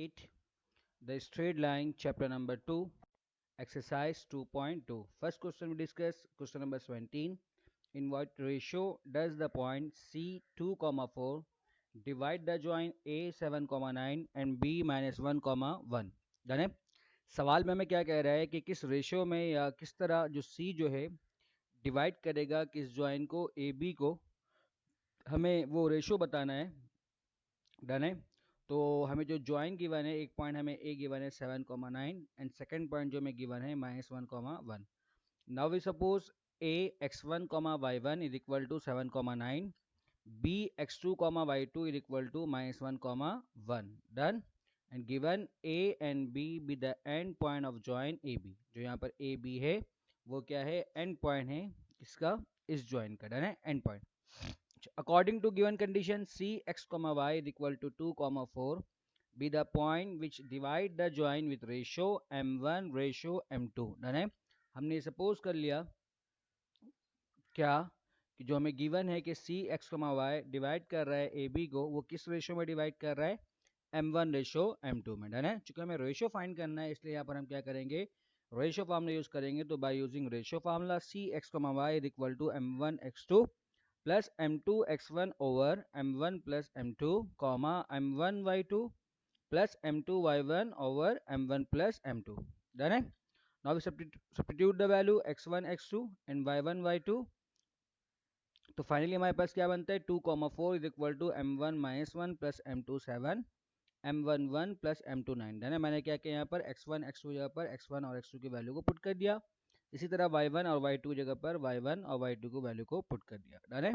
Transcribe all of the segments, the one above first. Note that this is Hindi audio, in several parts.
8, the straight line, chapter number 2, exercise 2.2. First question we discuss, question number 17. In what ratio does the point C 2, 4 divide the joint A 7, 9 and B -1, 1? जाने सवाल में हमें क्या कह रहा है कि किस रेशियो में या किस तरह जो C जो है डिवाइड करेगा किस जॉइंट को AB को, हमें वो रेशियो बताना है। डन है। तो हमें जो ज्वाइन गिवन है, एक पॉइंट हमें ए गिवन है 7, 9 एंड सेकंड पॉइंट जो हमें गिवन है -1, 1. Now we suppose a x1, y1 is equal to 7, 9, b x2, y2 is equal to -1, 1. Done. And given a and b be the end point of join A B. जो यहाँ पर ए बी है वो क्या है, एंड पॉइंट है इसका, इस जॉइन का। डन है, and point. According to given condition, c x, y is equal to 2, 4 be the point which divide the joint with ratio m1 ratio m2. Done है। हमने सपोज कर लिया क्या कि जो हमें गिवन है कि सी एक्स वाई डिवाइड कर रहा है ए बी को, वो किस रेशियो में डिवाइड कर रहा है, m1 रेशियो m2 में। डन है। चूंकि हमें रेशियो फाइंड करना है इसलिए यहाँ पर हम क्या करेंगे, रेशियो फार्मूला यूज करेंगे। तो by using ratio formula C X Y is equal to m1 x2 plus m2 x1 over m1 plus m2 comma m1 y2 plus m2 y1 over m1 plus m2। Done है। Now we substitute the value x1 x2 and y1 y2। तो फाइनली हमारे पास क्या बनता है, 2, 4 is equal to m1 -1 plus m2 7 m1 1 plus m2 9। Done है। मैंने क्या किया यहाँ पर x1 x2 जगह पर x1 और x2 की वैल्यू को पुट कर दिया। इसी तरह y1 और y2 जगह पर y1 और y2 को वैल्यू को पुट कर दिया। डन है।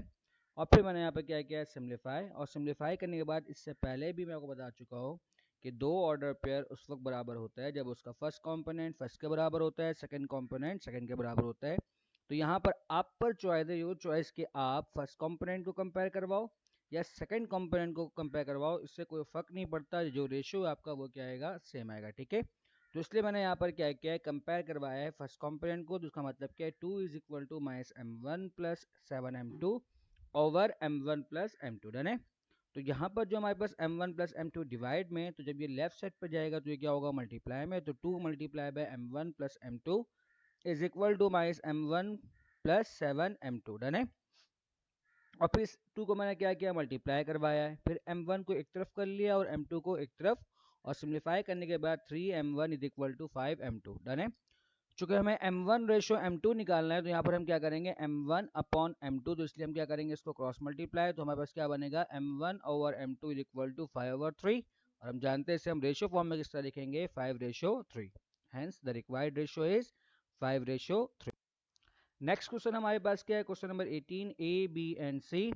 और फिर मैंने यहाँ पर क्या किया, सिम्प्लीफाई। और सिम्प्लीफाई करने के बाद, इससे पहले भी मैं आपको बता चुका हूँ कि दो ऑर्डर पेयर उस वक्त बराबर होता है जब उसका फर्स्ट कंपोनेंट फर्स्ट के बराबर होता है, सेकंड कंपोनेंट सेकंड के बराबर होता है। तो यहाँ पर आप पर चॉइस है, योर चॉइस कि आप फर्स्ट कंपोनेंट को कंपेयर करवाओ या सेकंड कंपोनेंट को कंपेयर करवाओ, इससे कोई फर्क नहीं पड़ता, जो रेशियो आपका वो क्या आएगा, सेम आएगा। ठीक है। तो इसलिए मैंने यहाँ पर क्या किया है, कंपेयर करवाया है फर्स्ट कंपोनेंट को। जिसका मतलब क्या है, 2 is equal to -m1 plus 7m2 over m1 plus m2। Done है। तो यहाँ पर जो हमारे पास m1 प्लस m2 डिवाइड में, तो जब ये लेफ्ट साइड पर जाएगा तो ये क्या होगा, मल्टीप्लाई में। तो 2 multiply by m1 plus m2 is equal to -m1 plus 7m2। Done है। और फिर इस 2 को मैंने क्या किया, मल्टीप्लाई करवाया है। फिर m1 को एक तरफ कर लिया और m2 को एक तरफ, और सिम्प्लीफाई करने के बाद 3m1 is equal to 5m2। Done है। चूंकि हमें m1 रेशो m2 निकालना है तो यहाँ पर हम क्या करेंगे, m1 अपॉन m2। तो इसलिए हम क्या करेंगे, इसको क्रॉस मल्टीप्लाई। तो हमारे पास क्या बनेगा, m1 over m2 is equal to 5/3। और हम जानते हैं इसे हम रेशियो फॉर्म में किस तरह लिखेंगे, 5/3। Hence the required ratio is 5/3। Next question हमारे पास क्या है, question number 18। A B and C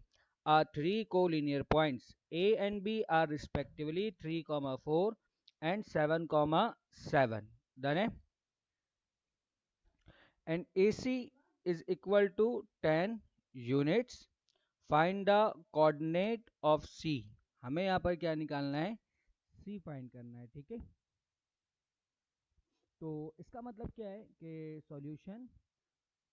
are three collinear points. A and B are respectively 3, 4 and 7, 7। Done है। And A C is equal to 10 units. Find the coordinate of C. हमें यहाँ पर क्या निकालना है, सी फाइंड करना है। ठीक है। तो इसका मतलब क्या है कि सॉल्यूशन,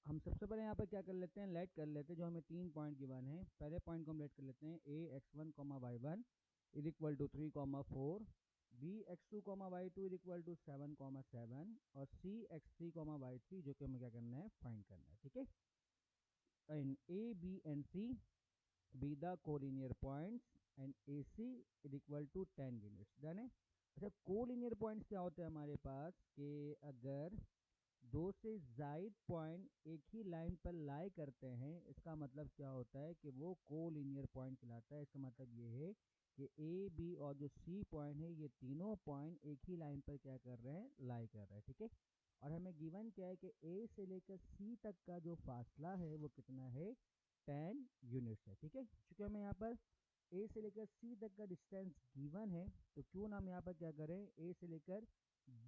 हम सबसे पहले यहाँ पर क्या कर लेते हैं, लेट कर लेते हैं। जो हमें 3 पॉइंट गिवन है, पहले पॉइंट को हम लेट कर लेते हैं, a x1, y1 is equal to 3, 4 b x2, y2 is equal to 7, 7 और c x3, y3 जो कि हमें क्या करना है, फाइंड करना है। ठीक है। And a b and c be the collinear points and A C is equal to 10 units. Done है। अच्छा, कोलिनियर पॉइंट्स क्या होते हैं हमारे पास, कि अगर दो से जायद पॉइंट एक ही लाइन पर लाई करते हैं, इसका मतलब क्या होता है कि वो कोलिनियर पॉइंट कहलाता है। इसका मतलब ये है कि ए बी और जो सी पॉइंट है, ये तीनों पॉइंट एक ही लाइन पर क्या कर रहे हैं, लाई कर रहे हैं। ठीक है। और हमें गिवन क्या है कि ए से लेकर सी तक का जो फासला है वो कितना है, 10 यूनिट्स है। ठीक है। चूंकि हमें यहाँ पर ए से लेकर सी तक का डिस्टेंस गिवन है, तो क्यों ना हम यहाँ पर क्या करें, ए से लेकर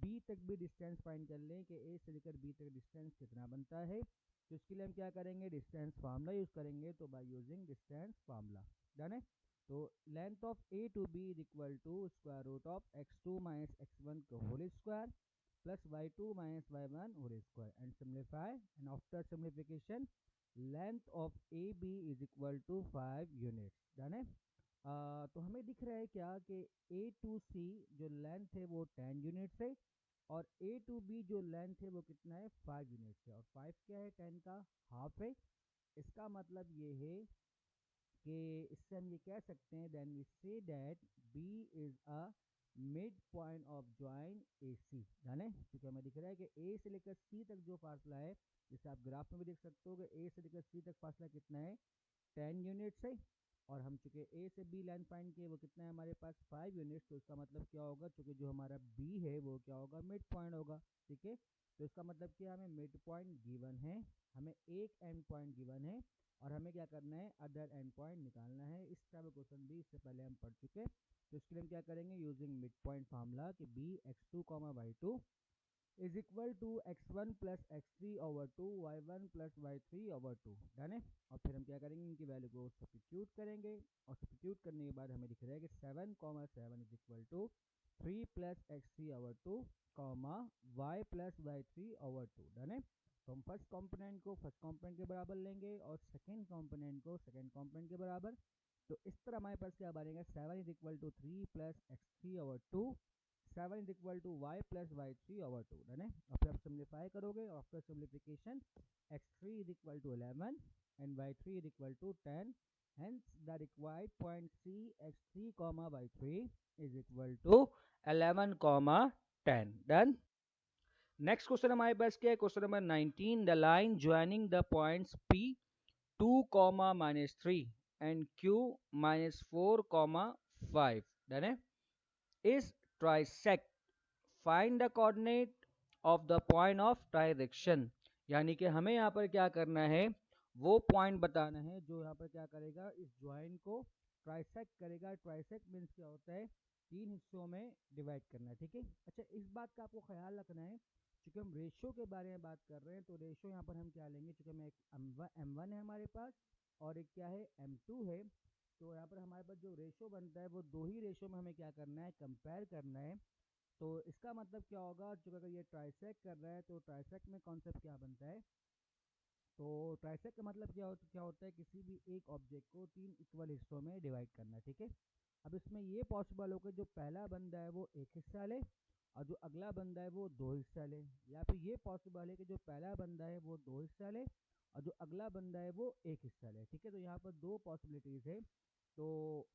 बी तक भी डिस्टेंस फाइंड कर लें कि ए से लेकर बी तक डिस्टेंस कितना बनता है। तो इसके लिए हम क्या करेंगे, डिस्टेंस फार्मूला यूज करेंगे। तो by using distance formula. Done है। तो length of A to B is equal to square root of x2 minus x1 का whole square plus y2 minus y1 whole square and simplify. And after simplification length of A B is equal to 5 units. Done है। तो हमें दिख रहा है क्या कि ए टू सी जो लेंथ है वो 10 यूनिट्स है, और ए टू बी जो लेंथ है वो कितना है 5 यूनिट्स है, और 5 क्या है 10 का हाफ है। इसका मतलब ये है कि इससे हम ये कह सकते हैं then we say that B is a midpoint of join A C. जाने क्योंकि हमें दिख रहा है कि ए से लेकर सी तक जो फासला है, जैसे आप ग्राफ में भी देख सकते हो कि ए से लेकर सी तक फासला कितना है 10 यूनिट्स है, और हम चूंकि ए से बी लाइन फाइंड किए वो कितना है हमारे पास 5 यूनिट्स। तो इसका मतलब क्या होगा, चूंकि जो हमारा बी है वो क्या होगा मिड पॉइंट होगा। ठीक है, तो इसका मतलब क्या, हमें मिड पॉइंट गिवन है, हमें एक एंड पॉइंट गिवन है, और हमें क्या करना है अदर एंड पॉइंट निकालना है। इस टाइप का क्वेश्चन भी इससे पहले हम पढ़ चुके हैं। तो इसके लिए हम क्या करेंगे, यूजिंग मिड पॉइंट फार्मूला कि B X two comma Y two is equal to x1 plus X three over two y1 plus y3 over two. Done है, और फिर हम क्या करेंगे इनकी वैल्यू को सब्स्टिट्यूट करेंगे, और सब्स्टिट्यूट करने के बाद हमें दिख रहा है कि 7,7 is equal to 3 plus x3 over two comma y plus y3 over two. Done है, तो हम फर्स्ट कॉम्पोनेंट को फर्स्ट कॉम्पोनेंट के बराबर लेंगे और सेकेंड कॉम्पोनेंट को सेकेंड कॉम्पोनेंट के बराबर। तो इस तरह हमारे पास क्या बनेगा, 7 is equal to 3 plus x3 over two, 7 is equal to Y plus Y three over two. Done है, और फिर आप सिम्प्लीफाई करोगे, और after simplification x3 is equal to 11 and y3 is equal to 10, hence the required point C x3 comma y3 is equal to 11 comma 10. Done. Next question हमारे पास क्या है, question number 19, the line joining the points P 2 comma minus 3 and Q minus 4 comma 5, done है, is trisect. Find the coordinate of the point of direction. यानी कि हमें यहाँ पर क्या करना है, वो पॉइंट बताना है जो यहाँ पर क्या करेगा, इस ज्वाइन को ट्राइसेक्ट करेगा। ट्राइसेक्ट मीन्स क्या होता है, तीन हिस्सों में डिवाइड करना है। ठीक है, अच्छा इस बात का आपको ख्याल रखना है, चूंकि हम रेशो के बारे में बात कर रहे हैं, तो रेशो यहाँ पर हम क्या लेंगे, चूंकि हमें एक M1 है हमारे पास और एक क्या है M2 है, तो यहाँ पर हमारे पास जो रेशो बनता है वो दो ही रेशो में हमें क्या करना है, कंपेयर करना है। तो इसका मतलब क्या होगा, जो अगर ये ट्राइसेक्ट कर रहा है तो ट्राइसेक्ट में कॉन्सेप्ट क्या बनता है, तो ट्राइसेक्ट का मतलब क्या होता है, किसी भी एक ऑब्जेक्ट को तीन इक्वल हिस्सों में डिवाइड करना। ठीक है, अब इसमें ये पॉसिबल होगा जो पहला बंदा है वो एक हिस्सा ले और जो अगला बंदा है वो दो हिस्सा ले, या फिर ये पॉसिबल है कि जो पहला बंदा है वो दो हिस्सा ले और जो अगला बंदा है वो एक हिस्सा ले। ठीक है, तो यहाँ पर दो पॉसिबिलिटीज है। तो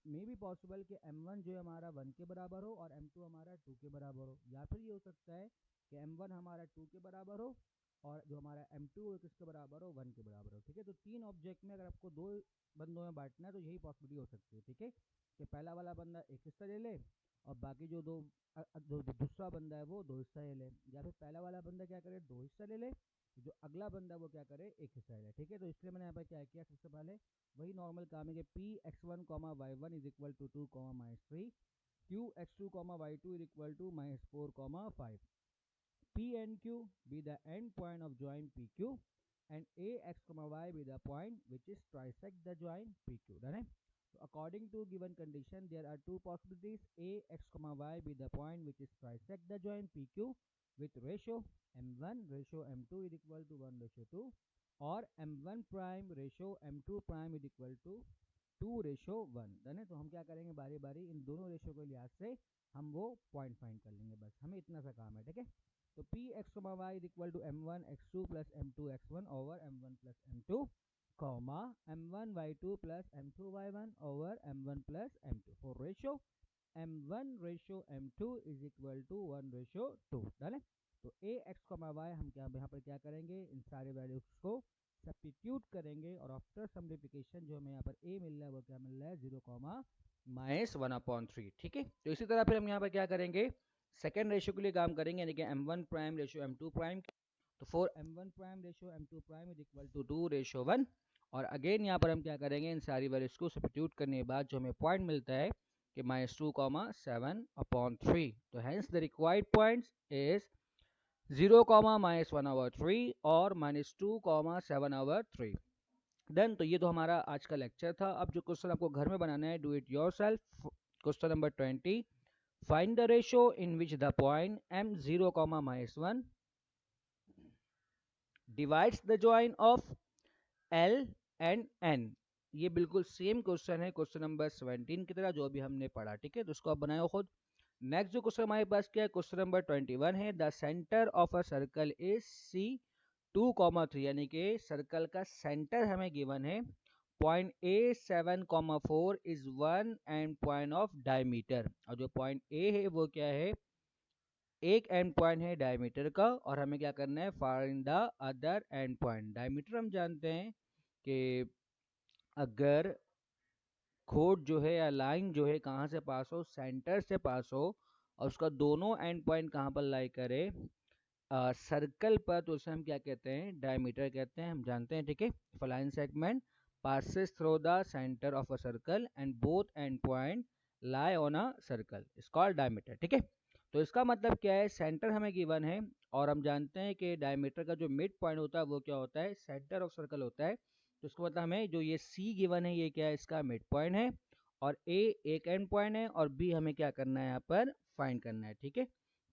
मे बी पॉसिबल कि M1 जो है हमारा 1 के बराबर हो और M2 हमारा 2 के बराबर हो, या फिर ये हो सकता है कि M1 हमारा 2 के बराबर हो और जो हमारा M2 है किसके बराबर हो, 1 के बराबर हो। ठीक है, तो तीन ऑब्जेक्ट में अगर आपको दो बंदों में बांटना है तो यही पॉसिबिलिटी हो सकती है। ठीक है, कि पहला वाला बंदा एक हिस्सा ले ले और बाकी जो जो दूसरा बंदा है वो दो हिस्सा ले ले, या फिर पहला वाला बंदा क्या करे दो हिस्सा ले ले, जो अगला बंदा वो क्या करे एक हिस्सा ले ले। ठीक है, तो इसलिए मैंने यहाँ पर क्या किया, सबसे पहले वही नॉर्मल काम है कि P x1 comma y1 is equal to 2 comma minus 3, Q x2 comma y2 is equal to minus 4 comma 5, P and Q be the end point of joint PQ and AX comma Y be the point which is trisect the joint PQ. Done है? So according to given condition there are two possibilities, AX comma Y be the point which is trisect the joint PQ with ratio M1 ratio M2 is equal to 1 ratio 2 or M1 prime ratio M2 prime is equal to 2 ratio 1। Done है, तो हम क्या करेंगे बारी बारी इन दोनों रेशियो के लिहाज से हम वो पॉइंट फाइंड कर लेंगे, बस हमें इतना सा काम है। ठीक है, तो P X comma Y is equal to M1 x2 plus M2 x1 over M1 plus M2 comma M1 y2 plus M2 y1 over M1 plus M2 for ratio M1 ratio M2 is equal to 1 ratio 2। Done है, तो ए एक्स कॉमा वाई हम क्या यहाँ पर क्या करेंगे, इन सारे वैल्यूज को सब्स्टिट्यूट करेंगे और आफ्टर सिम्प्लीफिकेशन जो हमें यहाँ पर ए मिल रहा है वो क्या मिल रहा है 0 कॉमा माइनस 1/3। ठीक है, तो इसी तरह फिर हम यहाँ पर क्या करेंगे, सेकेंड रेशियो के लिए काम करेंगे, यानी कि M1 prime ratio M2 prime. तो for M1 prime ratio M2 prime is equal to 2 ratio 1, और अगेन यहाँ पर हम क्या करेंगे, इन सारी वैल्यूज को सब्स्टिट्यूट करने के बाद जो हमें पॉइंट मिलता है कि -2,7/3। तो hence the required points is 0, -1/3 और -2,7/3। देन तो ये तो हमारा आज का लेक्चर था। अब जो क्वेश्चन आपको घर में बनाना है, do it yourself. Question number 20, find the ratio in which the point M0, -1 divides the join of L and N। ये बिल्कुल सेम क्वेश्चन है क्वेश्चन नंबर 17 की तरह जो अभी हमने पढ़ा, ठीक है, तो उसको आप बनाओ खुद। नेक्स्ट जो क्वेश्चन हमारे पास क्या है, क्वेश्चन नंबर 21 है, the centre of a circle is C 2,3, यानी कि सर्कल का सेंटर हमें गिवन है, point A 7,4 is 1 and point of diameter, और जो पॉइंट ए है वो क्या है, एक एंड पॉइंट है डायमीटर का, और हमें क्या करना है, find the other and point. Diameter हम जानते हैं कि अगर खोड जो है या लाइन जो है कहाँ से पास हो, सेंटर से पास हो, और उसका दोनों एंड पॉइंट कहाँ पर लाई करे, सर्कल पर, तो उसे हम क्या कहते हैं, डायमीटर कहते हैं, हम जानते हैं, ठीक है। If a line segment passes through the center of a circle and both end point lie on a circle is called diameter, ठीक है। तो इसका मतलब क्या है, सेंटर हमें गिवन है, और हम जानते हैं कि डायमीटर का जो मिड पॉइंट होता है वो क्या होता है, सेंटर ऑफ सर्कल होता है। तो इसका मतलब हमें जो ये सी गिवन है ये क्या है, इसका मिड पॉइंट है, और ए एक एंड पॉइंट है, और बी हमें क्या करना है यहाँ पर, फाइंड करना है, ठीक है।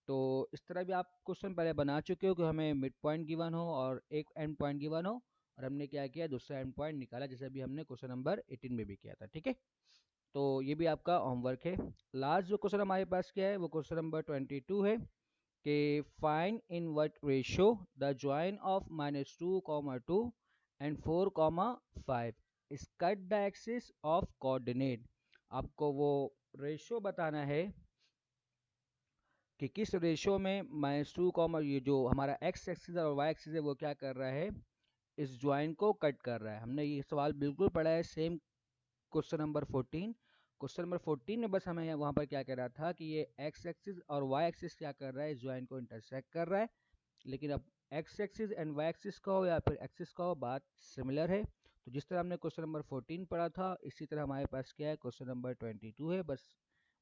तो इस तरह भी आप क्वेश्चन पहले बना चुके हो कि हमें मिड पॉइंट गिवन हो और एक एंड पॉइंट गिवन हो, और हमने क्या किया, दूसरा एंड पॉइंट निकाला, जैसे अभी हमने क्वेश्चन नंबर 18 में भी किया था, ठीक है। तो ये भी आपका होमवर्क है। लास्ट जो क्वेश्चन हमारे पास क्या है, वो क्वेश्चन नंबर 22 है कि find in what ratio the join of -2,2 and 4,5 is cut the axis of coordinate. आपको वो रेशियो बताना है कि किस रेशियो में -2, ये जो हमारा एक्स एक्सिस और वाई एक्सिस है वो क्या कर रहा है, इस ज्वाइन को कट कर रहा है। हमने ये सवाल बिल्कुल पढ़ा है, same question number 14। Question number 14 में बस हमें वहां पर क्या कह रहा था कि ये एक्स एक्सिस और वाई एक्सिस क्या कर रहा है, इस ज्वाइन को इंटरसेक्ट कर रहा है। लेकिन अब X axis and Y axis का हो या फिर एक्सिस का हो, बात सिमिलर है। तो जिस तरह हमने क्वेश्चन नंबर 14 पढ़ा था, इसी तरह हमारे पास क्या है, क्वेश्चन नंबर 22 है, बस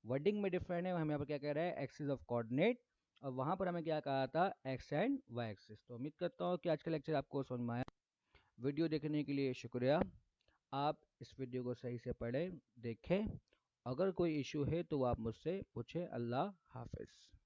वर्डिंग में डिफरेंट है। हमें यहाँ पर क्या कह रहा है, एक्सिस ऑफ कोऑर्डिनेट, और वहां पर हमें क्या कहा था, एक्स एंड वाई एक्सिस। तो उम्मीद करता हूँ कि आज का लेक्चर आपको समझ में आया। वीडियो देखने के लिए शुक्रिया। आप इस वीडियो को सही से पढ़ें, देखें, अगर कोई इशू है तो आप मुझसे पूछें। अल्लाह हाफिज़।